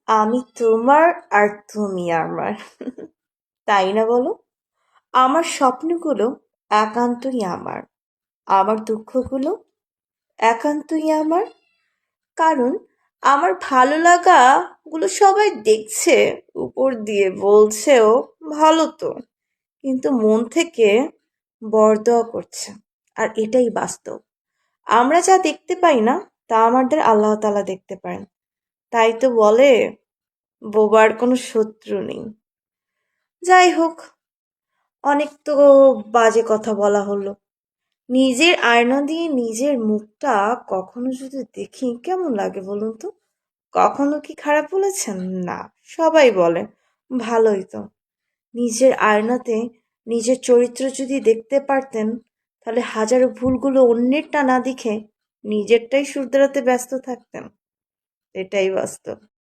আমি তোমার আর তুমি আমার, তাই না বলো? আমার স্বপ্নগুলো একান্তই আমার, আমার দুঃখগুলো একান্তই আমার। কারণ আমার ভালো লাগা গুলো সবাই দেখছে, উপর দিয়ে বলছেও ভালো তো, কিন্তু মন থেকে বরদোয়া করছে। আর এটাই বাস্তব। আমরা যা দেখতে পাই না তা আমাদের আল্লাহ তাআলা দেখতে পারেন। তাই তো বলে, বোবার কোনো শত্রু নেই। যাই হোক, অনেক তো বাজে কথা বলা হলো। নিজের আয়না দিয়ে নিজের মুখটা কখনো যদি দেখি কেমন লাগে বলুন তো? কখনো কি খারাপ বলেছেন? না, সবাই বলে ভালোই তো। নিজের আয়নাতে নিজের চরিত্র যদি দেখতে পারতেন, তাহলে হাজারো ভুলগুলো অন্যেরটা না দেখে নিজেরটাই শুধরাতে ব্যস্ত থাকতেন। এটাই বাস্তব।